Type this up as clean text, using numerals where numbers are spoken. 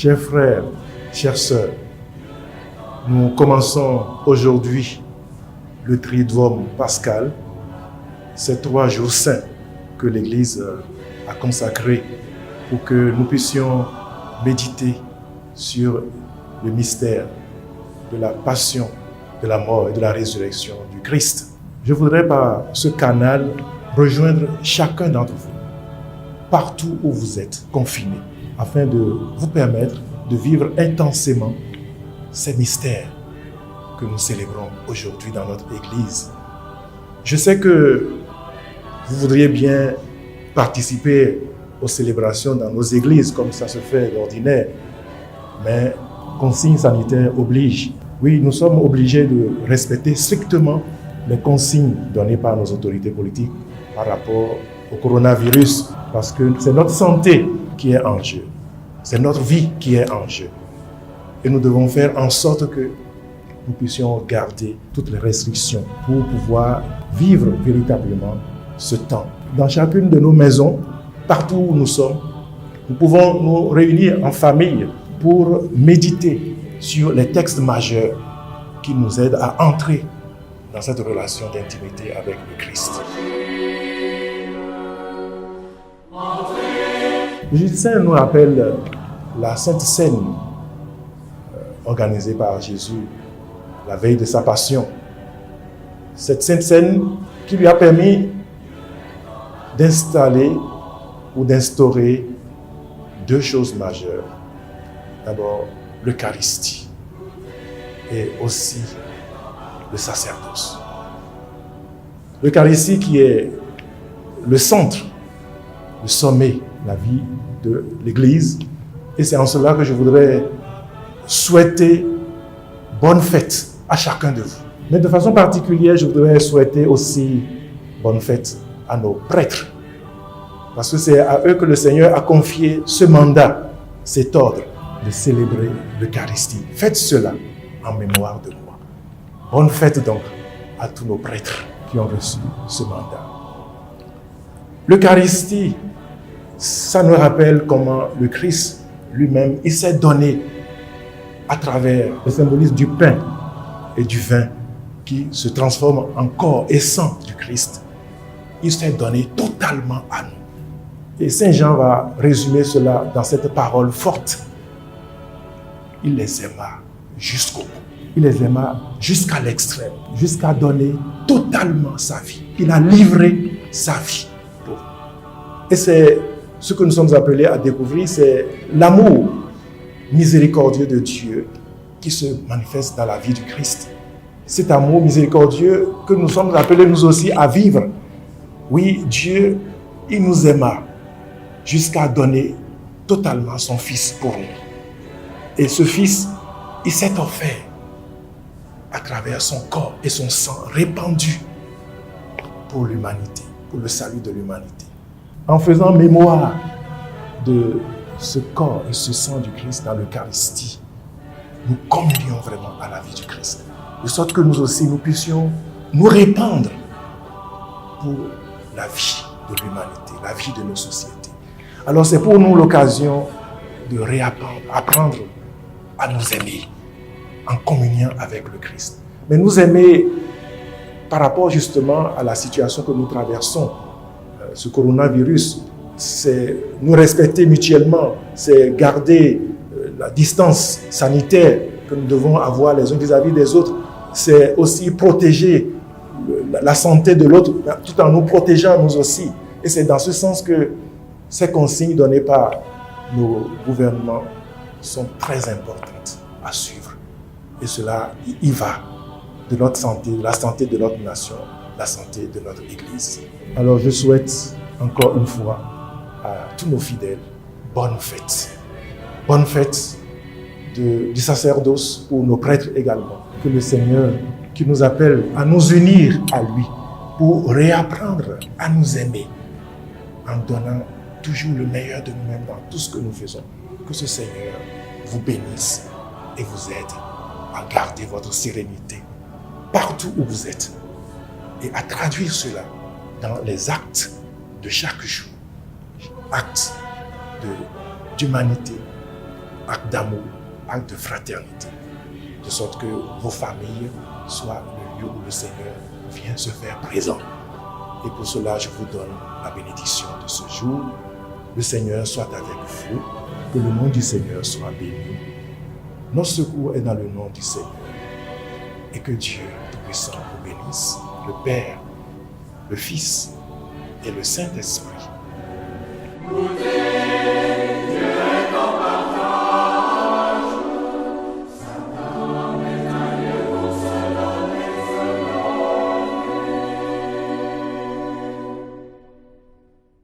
Chers frères, chères sœurs, nous commençons aujourd'hui le Triduum pascal, ces 3 jours saints que l'Église a consacrés pour que nous puissions méditer sur le mystère de la passion, de la mort et de la résurrection du Christ. Je voudrais par ce canal rejoindre chacun d'entre vous, partout où vous êtes confinés, afin de vous permettre de vivre intensément ces mystères que nous célébrons aujourd'hui dans notre Église. Je sais que vous voudriez bien participer aux célébrations dans nos églises, comme ça se fait d'ordinaire, mais consignes sanitaires obligent. Oui, nous sommes obligés de respecter strictement les consignes données par nos autorités politiques par rapport au coronavirus, parce que c'est notre santé qui est en jeu, c'est notre vie qui est en jeu. Et nous devons faire en sorte que nous puissions garder toutes les restrictions pour pouvoir vivre véritablement ce temps. Dans chacune de nos maisons, partout où nous sommes, nous pouvons nous réunir en famille pour méditer sur les textes majeurs qui nous aident à entrer dans cette relation d'intimité avec le Christ. Le Jeudi Saint nous rappelle la Sainte Seine organisée par Jésus la veille de sa passion. Cette Sainte Seine qui lui a permis d'installer ou d'instaurer 2 choses majeures. D'abord, l'Eucharistie et aussi le sacerdoce. L'Eucharistie qui est le centre, le sommet de la vie de l'Église. Et c'est en cela que je voudrais souhaiter bonne fête à chacun de vous. Mais de façon particulière, je voudrais souhaiter aussi bonne fête à nos prêtres. Parce que c'est à eux que le Seigneur a confié ce mandat, cet ordre de célébrer l'Eucharistie. Faites cela en mémoire de moi. Bonne fête donc à tous nos prêtres qui ont reçu ce mandat. L'Eucharistie, ça nous rappelle comment le Christ lui-même, il s'est donné à travers le symbolisme du pain et du vin qui se transforment en corps et sang du Christ. Il s'est donné totalement à nous. Et Saint Jean va résumer cela dans cette parole forte. Il les aima jusqu'au bout. Il les aima jusqu'à l'extrême, jusqu'à donner totalement sa vie. Il a livré sa vie pour nous. Et c'est ce que nous sommes appelés à découvrir, c'est l'amour miséricordieux de Dieu qui se manifeste dans la vie du Christ. Cet amour miséricordieux que nous sommes appelés nous aussi à vivre. Oui, Dieu, il nous aima jusqu'à donner totalement son Fils pour nous. Et ce Fils, il s'est offert à travers son corps et son sang répandu pour l'humanité, pour le salut de l'humanité. En faisant mémoire de ce corps et ce sang du Christ dans l'Eucharistie, nous communions vraiment à la vie du Christ. De sorte que nous aussi, nous puissions nous répandre pour la vie de l'humanité, la vie de nos sociétés. Alors c'est pour nous l'occasion de apprendre à nous aimer en communion avec le Christ. Mais nous aimer par rapport justement à la situation que nous traversons, ce coronavirus, c'est nous respecter mutuellement, c'est garder la distance sanitaire que nous devons avoir les uns vis-à-vis des autres, c'est aussi protéger la santé de l'autre tout en nous protégeant nous aussi. Et c'est dans ce sens que ces consignes données par nos gouvernements sont très importantes à suivre. Et cela y va de notre santé, de la santé de notre nation, la santé de notre Église. Alors je souhaite encore une fois à tous nos fidèles bonne fête. Bonne fête du sacerdoce pour nos prêtres également. Que le Seigneur qui nous appelle à nous unir à lui pour réapprendre à nous aimer en donnant toujours le meilleur de nous-mêmes dans tout ce que nous faisons. Que ce Seigneur vous bénisse et vous aide à garder votre sérénité partout où vous êtes et à traduire cela dans les actes de chaque jour. Actes d'humanité, acte d'amour, acte de fraternité, de sorte que vos familles soient le lieu où le Seigneur vient se faire présent. Et pour cela, je vous donne la bénédiction de ce jour. Le Seigneur soit avec vous, que le nom du Seigneur soit béni. Notre secours est dans le nom du Seigneur. Et que Dieu Tout-Puissant vous bénisse, le Père, le Fils et le Saint-Esprit.